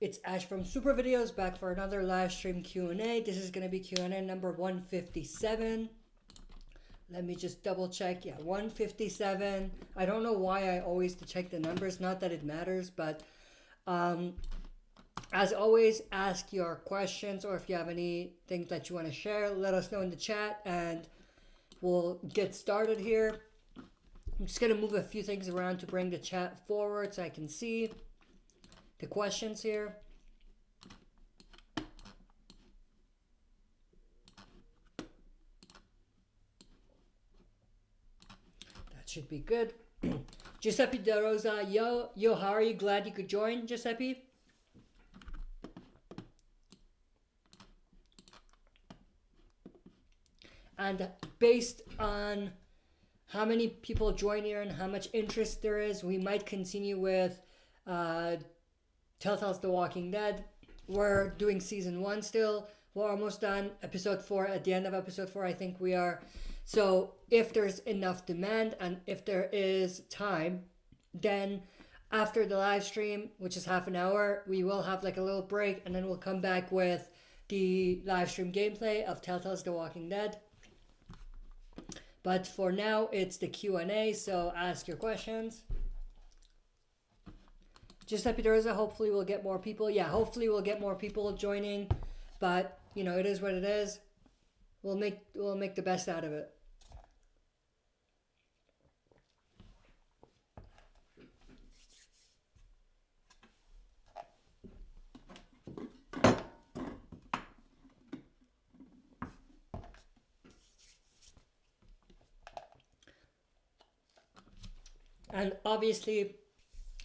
It's Ash from SuperVideos back for another live stream Q&A. This is going to be Q&A number 157. Let me just double check. Yeah, 157. I don't know why I always check the numbers. Not that it matters, but as always, ask your questions, or if you have anything that you want to share, let us know in the chat and we'll get started here. I'm just going to move a few things around to bring the chat forward so I can see the questions here. That should be good. Giuseppe De Rosa, yo, how are you? Glad you could join, Giuseppe. And based on how many people join here and how much interest there is, we might continue with Telltale's The Walking Dead. We're doing season 1 still. We're almost done. Episode 4, at the end of episode 4, I think we are. So if there's enough demand and if there is time, then after the live stream, which is half an hour, we will have like a little break, and then we'll come back with the live stream gameplay of Telltale's The Walking Dead. But for now, it's the Q&A, so ask your questions. Giuseppe De Rosa, hopefully we'll get more people. Yeah, hopefully we'll get more people joining, but you know, it is what it is. We'll make the best out of it. And obviously,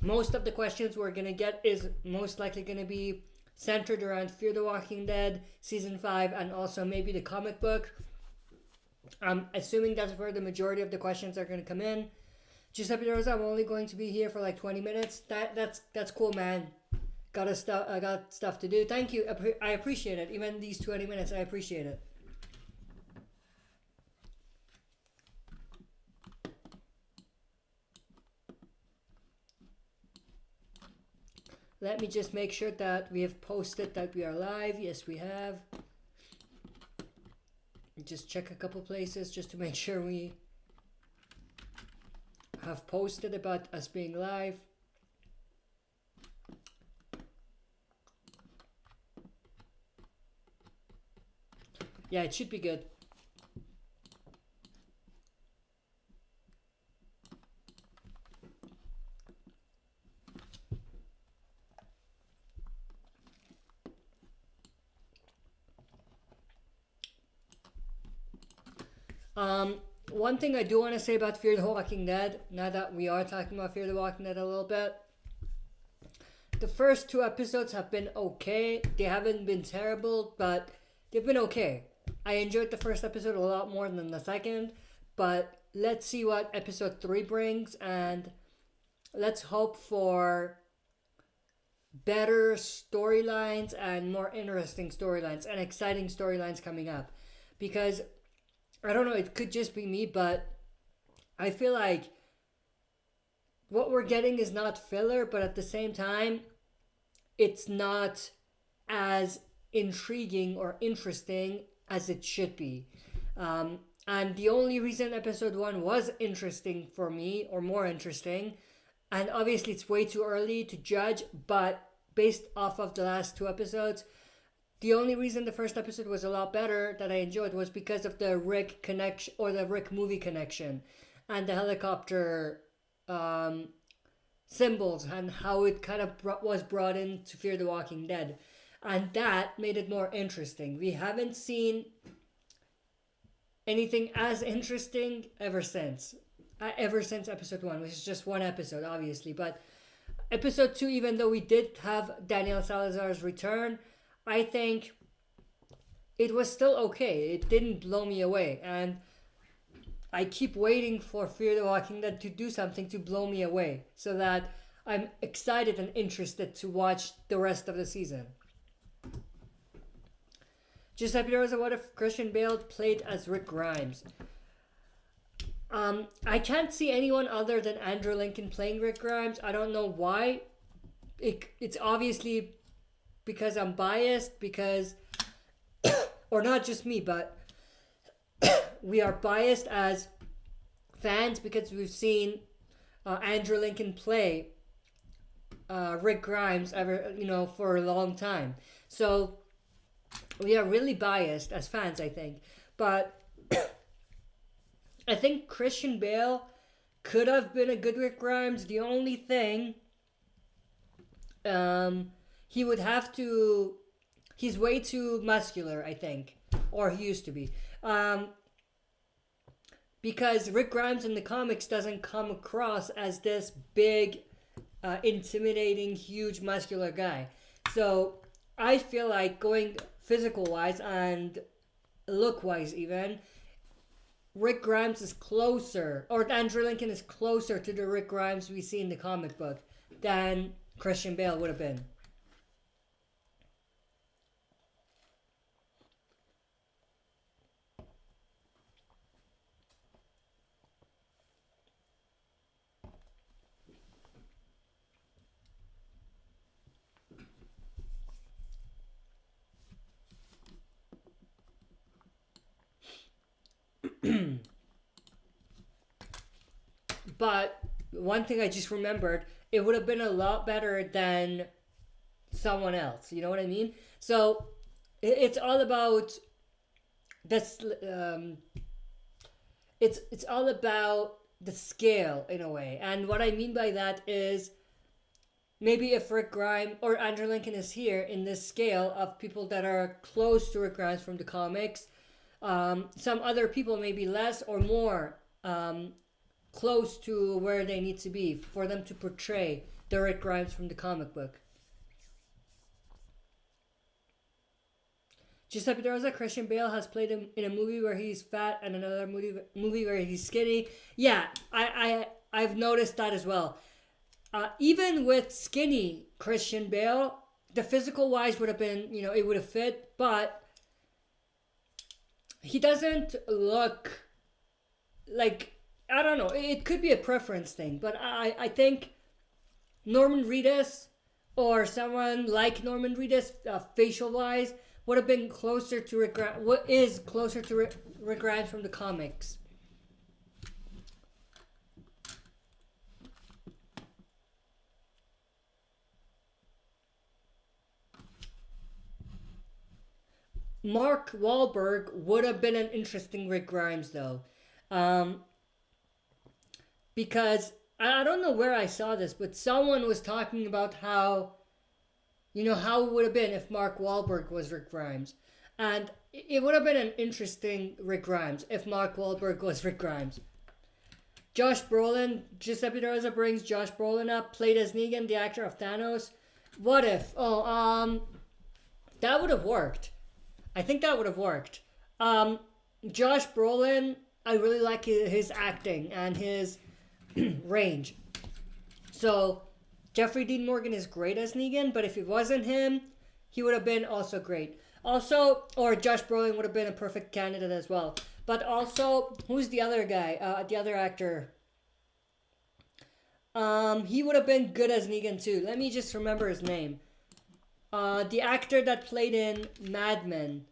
most of the questions we're going to get is most likely going to be centered around Fear the Walking Dead Season 5 and also maybe the comic book. I'm assuming that's where the majority of the questions are going to come in. Giuseppe De Rosa, I'm only going to be here for like 20 minutes. That's cool, man. I got stuff to do. Thank you. I appreciate it. Even these 20 minutes, I appreciate it. Let me just make sure that we have posted that we are live. Yes, we have. Just check a couple places just to make sure we have posted about us being live. Yeah, it should be good. One thing I do want to say about Fear the Walking Dead, now that we are talking about Fear the Walking Dead a little bit, the first 2 episodes have been okay. They haven't been terrible, but they've been okay. I enjoyed the first episode a lot more than the second, but let's see what episode 3 brings, and let's hope for better storylines and more interesting storylines and exciting storylines coming up. Because I don't know, it could just be me, but I feel like what we're getting is not filler, but at the same time, it's not as intriguing or interesting as it should be. And the only reason episode 1 was interesting for me, or more interesting, and obviously it's way too early to judge, but based off of the last 2 episodes, the only reason the first episode was a lot better that I enjoyed was because of the Rick connection, or the Rick movie connection, and the helicopter symbols, and how it kind of was brought in to Fear the Walking Dead. And that made it more interesting. We haven't seen anything as interesting ever since episode 1, which is just 1 episode, obviously. But episode 2, even though we did have Daniel Salazar's return, I think it was still okay. It didn't blow me away. And I keep waiting for Fear the Walking Dead to do something to blow me away, so that I'm excited and interested to watch the rest of the season. Giuseppe De Rosa, what if Christian Bale played as Rick Grimes? I can't see anyone other than Andrew Lincoln playing Rick Grimes. I don't know why. It's obviously because I'm biased, because, or not just me, but we are biased as fans because we've seen Andrew Lincoln play Rick Grimes for a long time. So we are really biased as fans, I think. But I think Christian Bale could have been a good Rick Grimes. The only thing, he would have to. He's way too muscular, I think, or he used to be. Because Rick Grimes in the comics doesn't come across as this big, intimidating, huge, muscular guy. So I feel like going physical-wise and look-wise even, Rick Grimes is closer, or Andrew Lincoln is closer to the Rick Grimes we see in the comic book than Christian Bale would have been. But one thing I just remembered, it would have been a lot better than someone else. You know what I mean? So it's all about this. It's all about the scale in a way, and what I mean by that is maybe if Rick Grimes or Andrew Lincoln is here in this scale of people that are close to Rick Grimes from the comics, some other people may be less or more close to where they need to be for them to portray the Rick Grimes from the comic book. Giuseppe De Rosa, Christian Bale has played him in a movie where he's fat and another movie where he's skinny. Yeah, I've noticed that as well. Even with skinny Christian Bale, the physical wise would have been, it would have fit, but he doesn't look like, I don't know, it could be a preference thing, but I think Norman Reedus or someone like Norman Reedus, facial wise, would have been closer to Rick Grimes, what is closer to Rick Grimes from the comics. Mark Wahlberg would have been an interesting Rick Grimes though. Because I don't know where I saw this, but someone was talking about how it would have been if Mark Wahlberg was Rick Grimes. And it would have been an interesting Rick Grimes if Mark Wahlberg was Rick Grimes. Josh Brolin, Giuseppe De Rosa brings Josh Brolin up, played as Negan, the actor of Thanos. What if? That would have worked. I think that would have worked. Josh Brolin, I really like his acting and his range. So Jeffrey Dean Morgan is great as Negan, but if it wasn't him, he would have been also great. Also, or Josh Brolin would have been a perfect candidate as well. But also, who's the other guy? The other actor. He would have been good as Negan too. Let me just remember his name. The actor that played in Mad Men.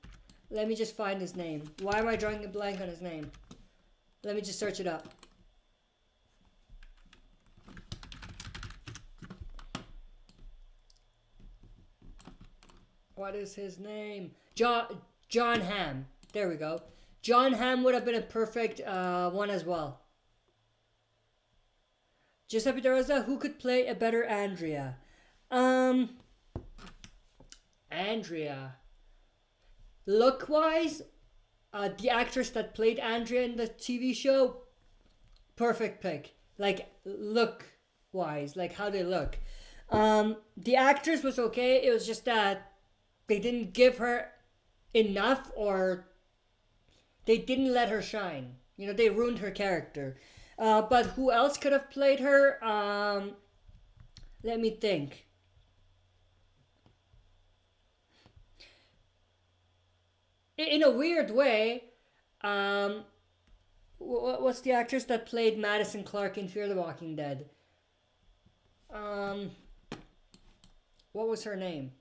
Let me just find his name. Why am I drawing a blank on his name? Let me just search it up. What is his name? John Hamm. There we go. John Hamm would have been a perfect one as well. Giuseppe De Rosa, who could play a better Andrea? Andrea. Look-wise, the actress that played Andrea in the TV show, perfect pick. Like, look-wise, like how they look. The actress was okay. It was just that they didn't give her enough, or they didn't let her shine. They ruined her character. But who else could have played her? Let me think. In a weird way, what's the actress that played Madison Clark in Fear the Walking Dead? What was her name?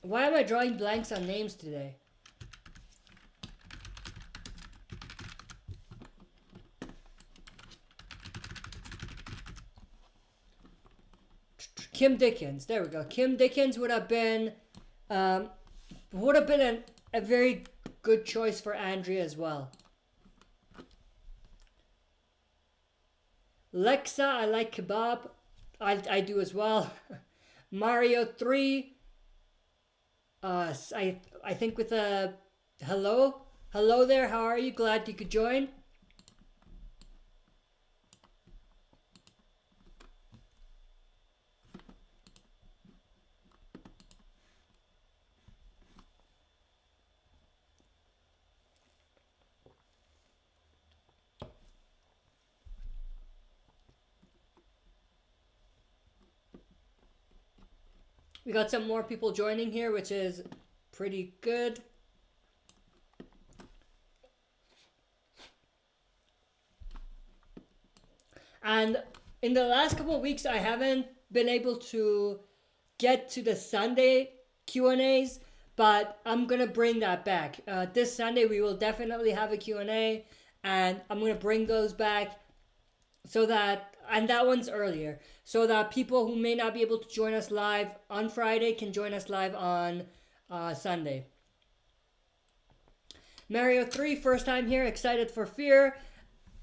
Why am I drawing blanks on names today? Kim Dickens. There we go. Kim Dickens would have been a very good choice for Andrea as well. Lexa, I like kebab. I do as well. Mario 3. I think with a hello. Hello there, how are you? Glad you could join. We got some more people joining here, which is pretty good. And in the last couple of weeks, I haven't been able to get to the Sunday Q&As, but I'm going to bring that back. This Sunday, we will definitely have a Q&A, and I'm going to bring those back so that, and that one's earlier, so that people who may not be able to join us live on Friday can join us live on Sunday. Mario 3, first time here, excited for Fear.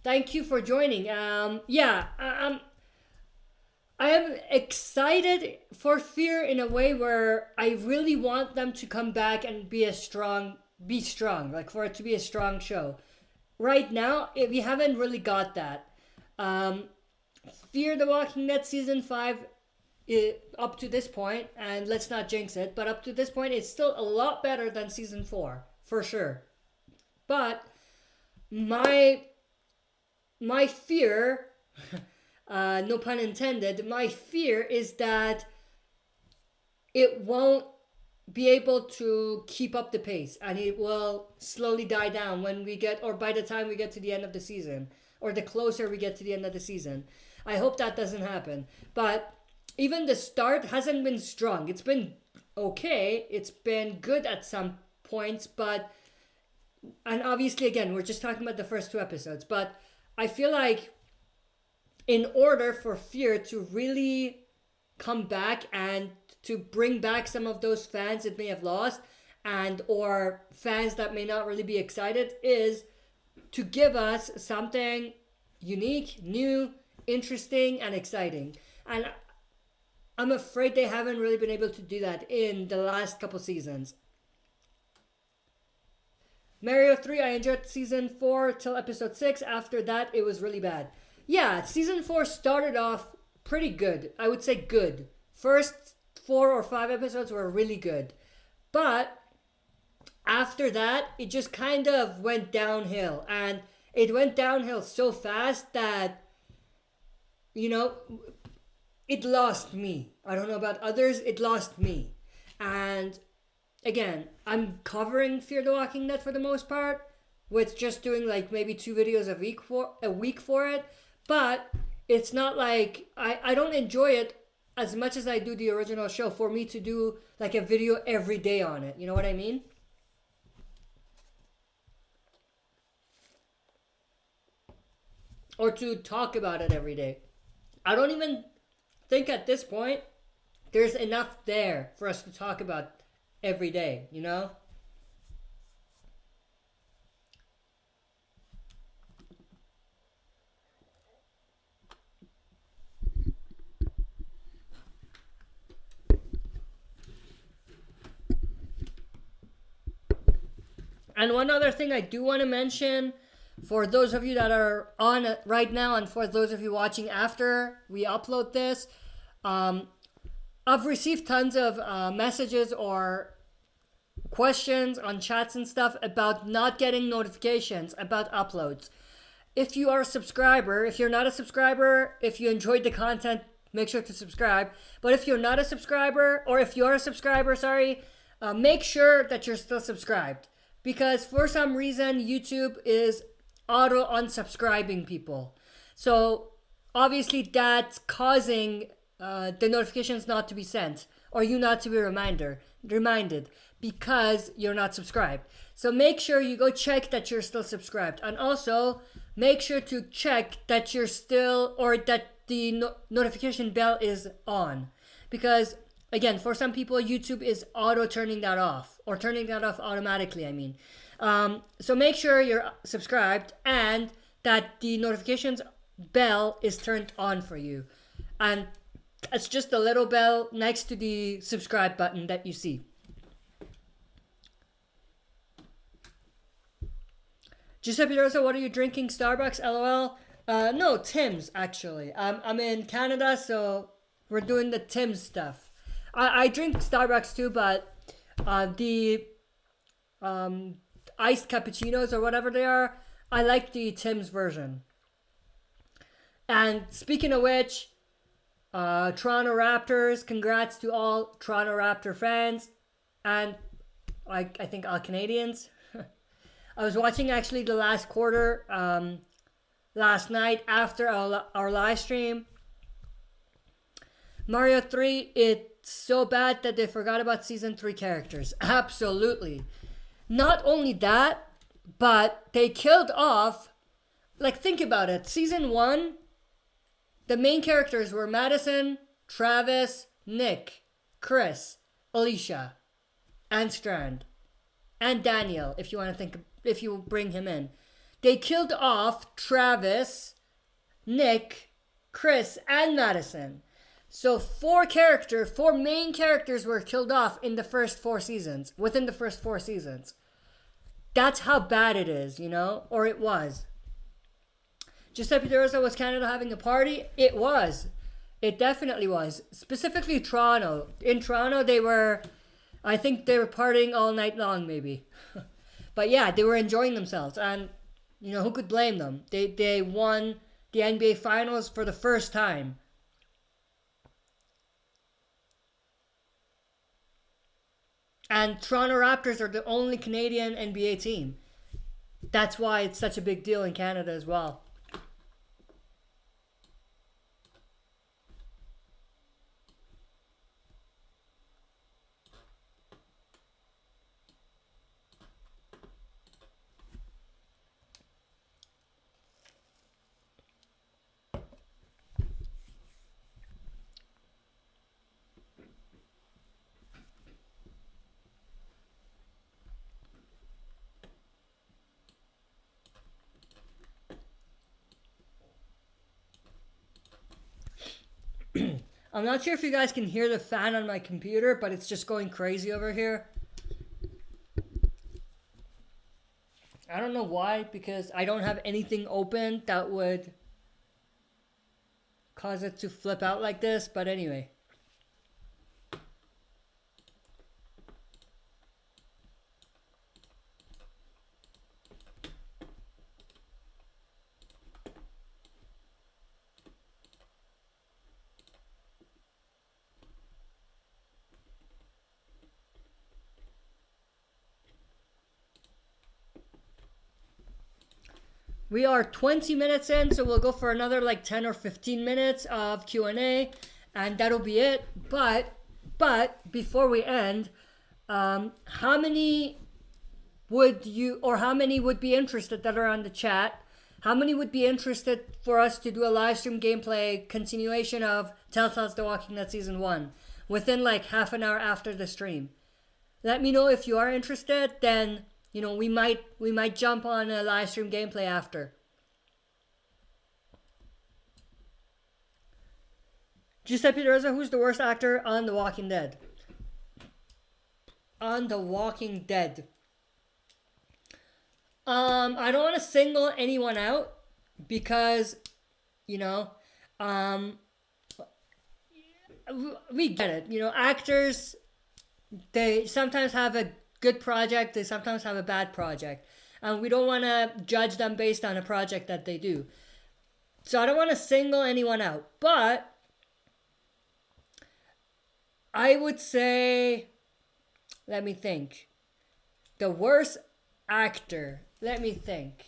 Thank you for joining. Yeah, I am excited for Fear in a way where I really want them to come back and be strong, like for it to be a strong show. Right now, we haven't really got that. Fear the Walking Dead Season 5, up to this point, and let's not jinx it, but up to this point, it's still a lot better than Season 4, for sure. But my fear, no pun intended, my fear is that it won't be able to keep up the pace, and it will slowly die down when we get, or by the time we get to the end of the season, or the closer we get to the end of the season. I hope that doesn't happen. But even the start hasn't been strong. It's been okay. It's been good at some points, but, and obviously again, we're just talking about the first 2 episodes, but I feel like in order for Fear to really come back and to bring back some of those fans it may have lost, and or fans that may not really be excited, is to give us something unique, new, interesting, and exciting. And I'm afraid they haven't really been able to do that in the last couple seasons. Mario 3, I enjoyed Season 4 till Episode 6. After that, it was really bad. Yeah, Season 4 started off pretty good. I would say good. First 4 or 5 episodes were really good. But after that, it just kind of went downhill. And it went downhill so fast that, you know, it lost me. I don't know about others, it lost me. And again, I'm covering Fear the Walking Dead for the most part, with just doing like maybe 2 videos a week for it. But it's not like I don't enjoy it as much as I do the original show for me to do like a video every day on it. You know what I mean? Or to talk about it every day. I don't even think at this point there's enough there for us to talk about every day, you know? And one other thing I do want to mention, for those of you that are on it right now, and for those of you watching after we upload this, I've received tons of messages or questions on chats and stuff about not getting notifications about uploads. If you are a subscriber, if you're not a subscriber, if you enjoyed the content, make sure to subscribe. But if you're not a subscriber, or if you're a subscriber, make sure that you're still subscribed. Because for some reason, YouTube is auto unsubscribing people. So obviously that's causing the notifications not to be sent, or you not to be reminded because you're not subscribed. So make sure you go check that you're still subscribed, and also make sure to check that you're still, or that the notification bell is on, because again, for some people YouTube is auto turning that off, or turning that off automatically, I mean. So make sure you're subscribed and that the notifications bell is turned on for you, and it's just a little bell next to the subscribe button that you see. Giuseppe Rosa, what are you drinking? Starbucks, LOL. No, Tim's, actually. I'm in Canada, so we're doing the Tim's stuff. I drink Starbucks too, but the iced cappuccinos or whatever they are, I like the Tim's version. And speaking of which, Toronto Raptors, congrats to all Toronto Raptor fans, and I think all Canadians. I was watching actually the last quarter last night after our live stream. Mario 3, it's so bad that they forgot about Season 3 characters. Absolutely. Not only that, but they killed off, like, think about it. Season 1, the main characters were Madison, Travis, Nick, Chris, Alicia, and Strand, and Daniel, if you want to think, if you bring him in. They killed off Travis, Nick, Chris, and Madison. So four main characters were killed off in the first 4 seasons, within the first 4 seasons. That's how bad it is, you know, or it was. Giuseppe De Rosa, was Canada having a party? It was. It definitely was. Specifically Toronto. In Toronto, I think they were partying all night long, maybe. But yeah, they were enjoying themselves. And, you know, who could blame them? They won the NBA Finals for the first time. And Toronto Raptors are the only Canadian NBA team. That's why it's such a big deal in Canada as well. I'm not sure if you guys can hear the fan on my computer, but it's just going crazy over here. I don't know why, because I don't have anything open that would cause it to flip out like this, but anyway. We are 20 minutes in, so we'll go for another like 10 or 15 minutes of Q&A, and that'll be it. But before we end, how many would be interested that are on the chat? How many would be interested for us to do a live stream gameplay continuation of Telltale's The Walking Dead Season 1 within like half an hour after the stream? Let me know if you are interested, then you know, we might jump on a live stream gameplay after. Giuseppe De Rosa, who's the worst actor on The Walking Dead? On The Walking Dead. I don't want to single anyone out because, you know, we get it. You know, actors, they sometimes have a good project, they sometimes have a bad project, and we don't want to judge them based on a project that they do. So I don't want to single anyone out, but I would say, let me think, the worst actor, let me think.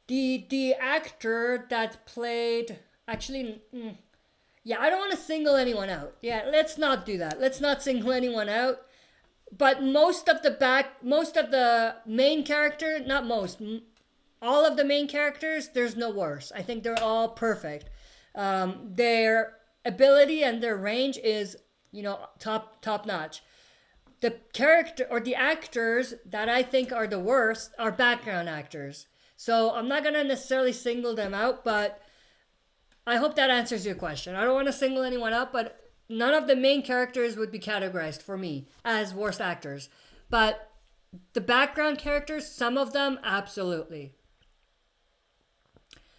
The actor that played actually. Yeah, I don't want to single anyone out. Yeah, let's not do that. Let's not single anyone out. But most of the main character, not most, all of the main characters, there's no worse. I think they're all perfect. Their ability and their range is, top notch. The character or the actors that I think are the worst are background actors. So I'm not gonna necessarily single them out, but I hope that answers your question. I don't want to single anyone out, but none of the main characters would be categorized for me as worst actors. But the background characters, some of them, absolutely.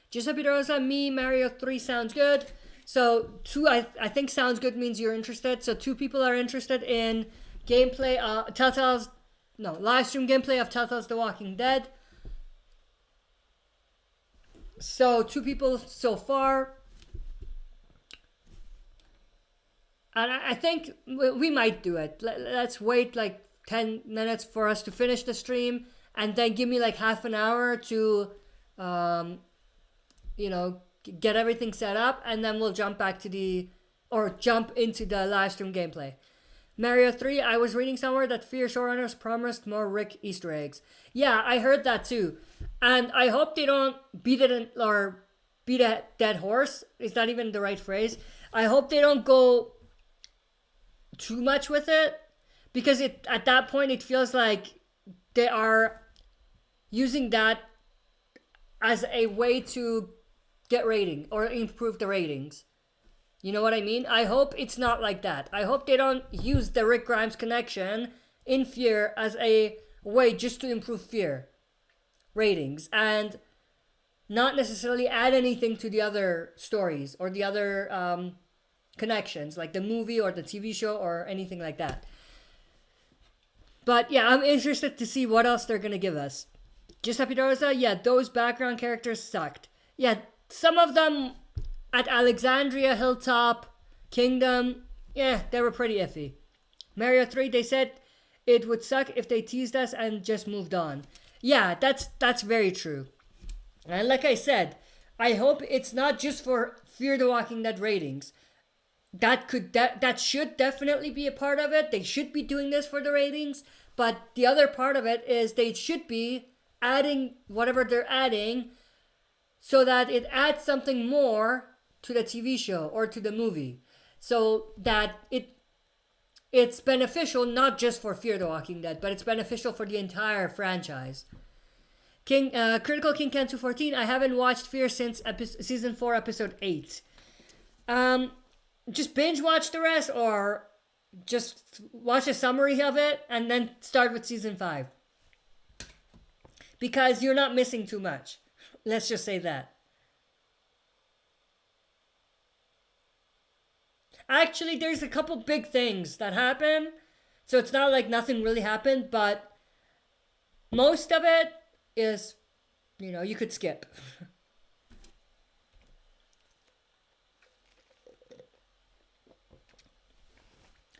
Giuseppe Rosa, me, Mario 3 sounds good. So I think sounds good means you're interested. So 2 people are interested in gameplay, live stream gameplay of Telltale's The Walking Dead. So 2 people so far. And I think we might do it. Let's wait like 10 minutes for us to finish the stream. And then give me like half an hour to, get everything set up. And then we'll jump into the live stream gameplay. Mario 3, I was reading somewhere that Fear showrunners promised more Rick Easter eggs. Yeah, I heard that too. And I hope they don't beat a dead horse. It's not even the right phrase. I hope they don't go too much with it, because at that point it feels like they are using that as a way to get rating or improve the ratings. You know what I mean? I hope it's not like that. I hope they don't use the Rick Grimes connection in Fear as a way just to improve Fear ratings and not necessarily add anything to the other stories or the other connections, like the movie or the TV show or anything like that. But yeah, I'm interested to see what else they're gonna give us. Giuseppe Rosa, yeah, those background characters sucked. Yeah, some of them at Alexandria, Hilltop, Kingdom, yeah, they were pretty iffy. Mario 3, they said it would suck if they teased us and just moved on. Yeah, that's very true. And like I said, I hope it's not just for Fear the Walking Dead ratings. That should definitely be a part of it. They should be doing this for the ratings. But the other part of it is they should be adding whatever they're adding so that it adds something more to the TV show or to the movie. So that it's beneficial not just for Fear the Walking Dead, but it's beneficial for the entire franchise. Critical King Ken 214, I haven't watched Fear since season 4, episode 8. Just binge watch the rest or just watch a summary of it and then start with season 5. Because you're not missing too much. Let's just say that. Actually, there's a couple big things that happen. So it's not like nothing really happened, but most of it is, you could skip.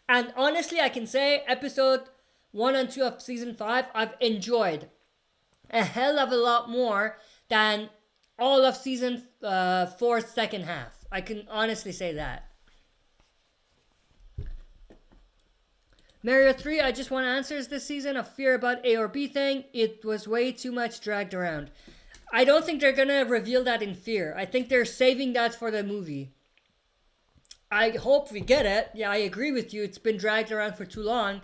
And honestly, I can say episode 1 and 2 of season 5, I've enjoyed a hell of a lot more than all of season 4's second half. I can honestly say that. Mario 3, I just want answers this season of Fear about A or B thing. It was way too much dragged around. I don't think they're going to reveal that in Fear. I think they're saving that for the movie. I hope we get it. Yeah, I agree with you. It's been dragged around for too long.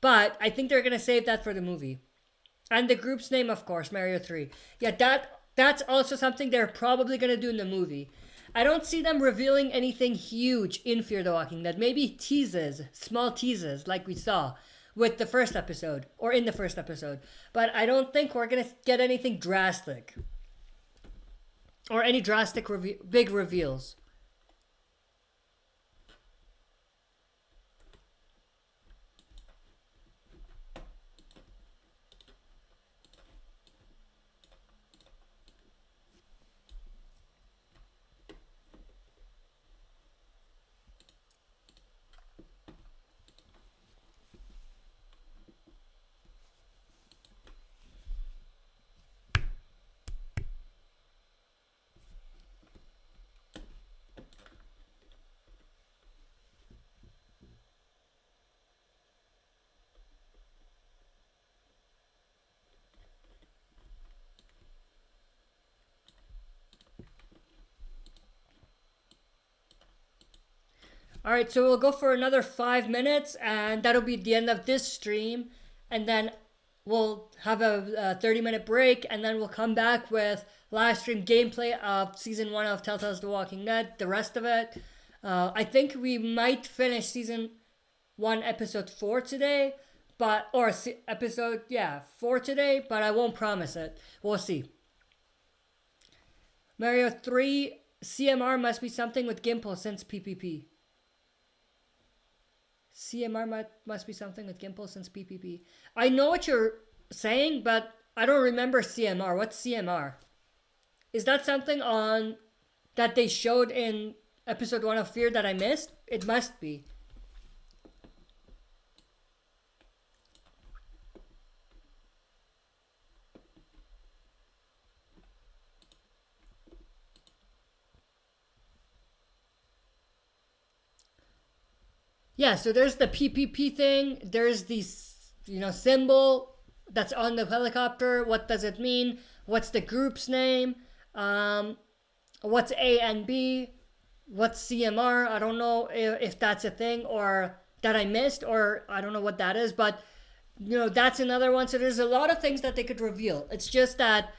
But I think they're going to save that for the movie. And the group's name, of course, Mario 3. Yeah, that's also something they're probably going to do in the movie. I don't see them revealing anything huge in Fear the Walking Dead. Maybe teases, small teases like we saw with the first episode or in the first episode. But I don't think we're going to get anything drastic or any drastic big reveals. All right, so we'll go for another 5 minutes, and that'll be the end of this stream. And then we'll have a 30-minute break, and then we'll come back with live stream gameplay of season 1 of Telltale's The Walking Dead, the rest of it. I think we might finish season 1, episode 4 today, episode 4 today, but I won't promise it. We'll see. Mario 3, CMR must be something with Gimple since PPP. CMR must be something with Gimple since PPP. I know what you're saying, but I don't remember CMR. What's CMR? Is that something on that they showed in episode 1 of Fear that I missed? It must be. Yeah, so there's the PPP thing. There's the, symbol that's on the helicopter. What does it mean? What's the group's name? What's A and B? What's CMR? I don't know if that's a thing or that I missed, or I don't know what that is, but that's another one. So there's a lot of things that they could reveal. It's just that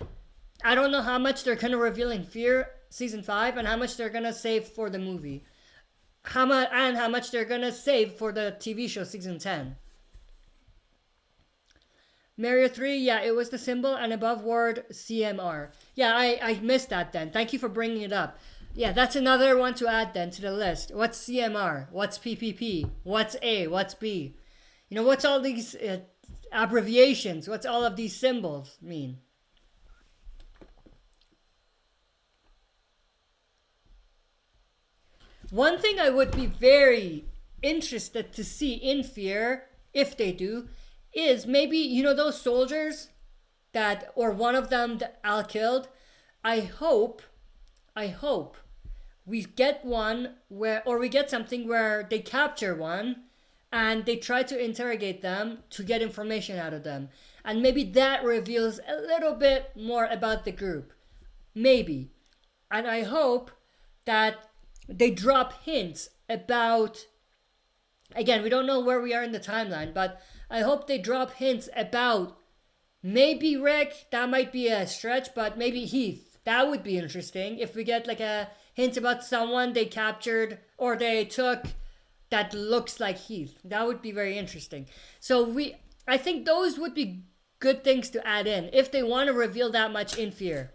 I don't know how much they're going to reveal in Fear season 5 and how much they're going to save for the movie. How much they're gonna save for the TV show season 10. Mario 3, yeah, it was the symbol and above word CMR. Yeah, I missed that then. Thank you for bringing it up. Yeah, that's another one to add then to the list. What's CMR? What's PPP? What's A? What's B? What's all these abbreviations? What's all of these symbols mean? One thing I would be very interested to see in Fear, if they do, is maybe, those soldiers or one of them that Al killed. I hope we get we get something where they capture one and they try to interrogate them to get information out of them. And maybe that reveals a little bit more about the group. Maybe. And I hope that they drop hints about, again, we don't know where we are in the timeline, but I hope they drop hints about maybe Rick, that might be a stretch, but maybe Heath. That would be interesting if we get like a hint about someone they captured or they took that looks like Heath. That would be very interesting. So I think those would be good things to add in if they want to reveal that much in Fear.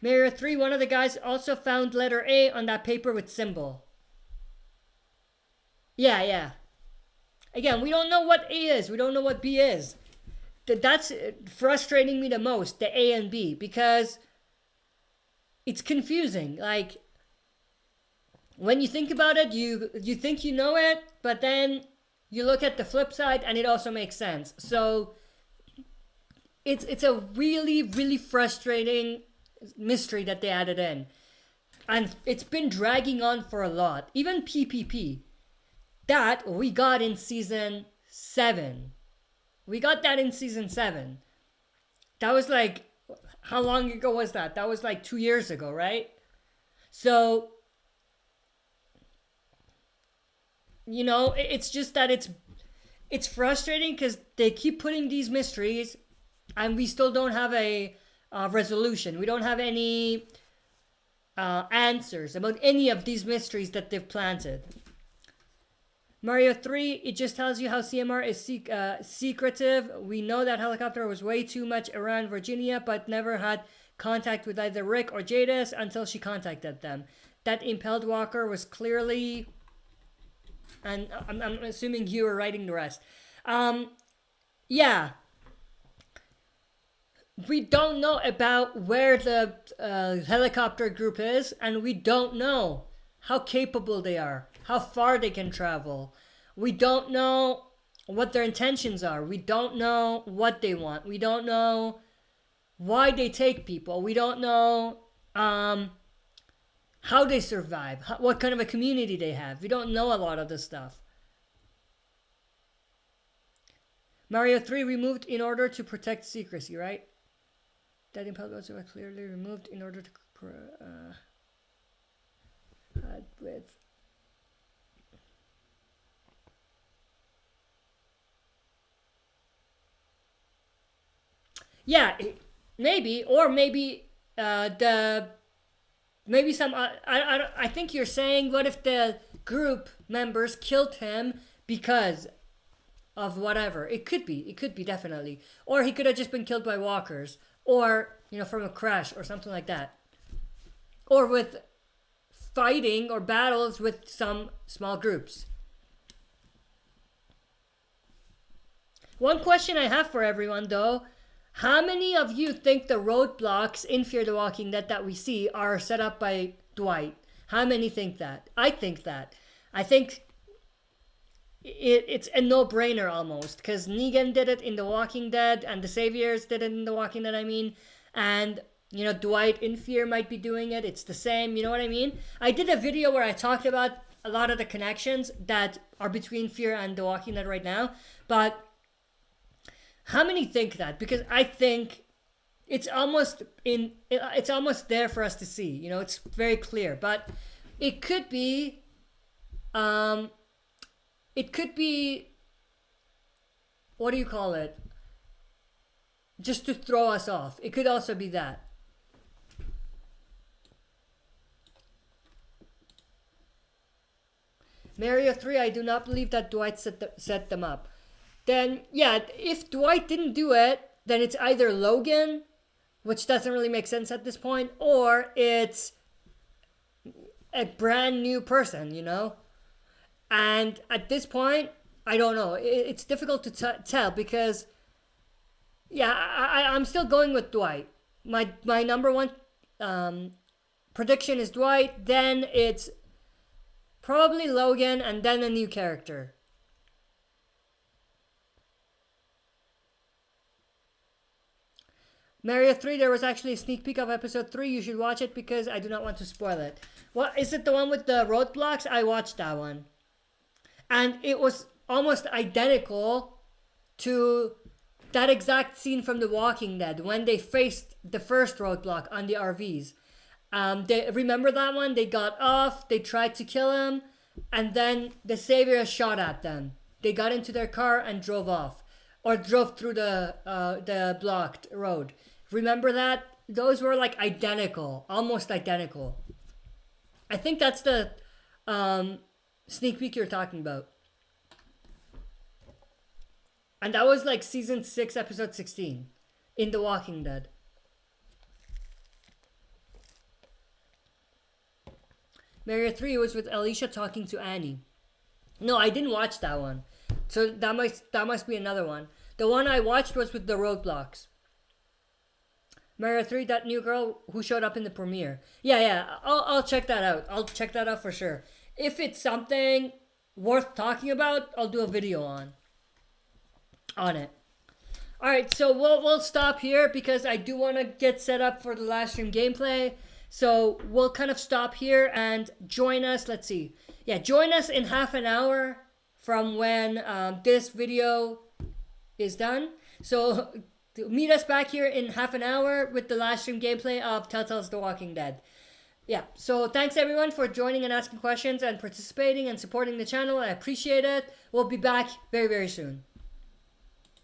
Mario 3, one of the guys also found letter A on that paper with symbol. Yeah. Again, we don't know what A is. We don't know what B is. That's frustrating me the most, the A and B, because it's confusing. Like, when you think about it, you think you know it, but then you look at the flip side and it also makes sense. So it's a really, really frustrating mystery that they added in, and it's been dragging on for a lot. Even PPP, that we got in season 7. That was like, how long ago was that? That was like 2 years ago, right? So it's just that it's frustrating because they keep putting these mysteries and we still don't have a resolution. We don't have any answers about any of these mysteries that they've planted. Mario 3, it just tells you how CMR is secretive. We know that helicopter was way too much around Virginia, but never had contact with either Rick or Jadis until she contacted them. That impelled walker was clearly, and I'm assuming you were writing the rest. Yeah. We don't know about where the helicopter group is, and we don't know how capable they are, how far they can travel. We don't know what their intentions are. We don't know what they want. We don't know why they take people. We don't know how they survive, what kind of a community they have. We don't know a lot of this stuff. Mario 3 removed in order to protect secrecy, right? That impulse were clearly removed in order to with. Yeah, maybe, or maybe maybe some. I think you're saying, what if the group members killed him because of whatever? It could be definitely, or he could have just been killed by walkers, or from a crash or something like that, or with fighting or battles with some small groups. One question I have for everyone though: how many of you think the roadblocks in Fear the Walking Dead that we see are set up by Dwight? How many think that? I think that. I think it's a no-brainer almost, because Negan did it in The Walking Dead, and the Saviors did it in The Walking Dead, and Dwight in Fear might be doing it. It's the same, you know what I mean? I did a video where I talked about a lot of the connections that are between Fear and The Walking Dead right now, but how many think that? Because I think it's almost there for us to see. It's very clear, but it could be what do you call it? Just to throw us off. It could also be that. Mario 3, I do not believe that Dwight set them up. Then, yeah, if Dwight didn't do it, then it's either Logan, which doesn't really make sense at this point, or it's a brand new person, And at this point, I don't know. It's difficult to tell because, yeah, I'm still going with Dwight. My number one prediction is Dwight, then it's probably Logan, and then a new character. Mario 3, there was actually a sneak peek of episode 3. You should watch it because I do not want to spoil it. What is it, the one with the roadblocks? I watched that one. And it was almost identical to that exact scene from The Walking Dead when they faced the first roadblock on the RVs. Remember that one? They got off, they tried to kill him, and then the Savior shot at them. They got into their car and drove off, or drove through the blocked road. Remember that? Those were like identical, almost identical. I think that's the sneak peek you're talking about. And that was like season 6, episode 16 in The Walking Dead. Mario 3 was with Alicia talking to Annie. No, I didn't watch that one. So that must be another one. The one I watched was with the roadblocks. Mario 3, that new girl who showed up in the premiere. Yeah, I'll check that out. I'll check that out for sure. If it's something worth talking about, I'll do a video on it. Alright, so we'll stop here because I do want to get set up for the live stream gameplay. So we'll kind of stop here and join us. Let's see. Yeah, join us in half an hour from when this video is done. So meet us back here in half an hour with the live stream gameplay of Telltale's The Walking Dead. Yeah, so thanks everyone for joining and asking questions and participating and supporting the channel. I appreciate it. We'll be back very, very soon.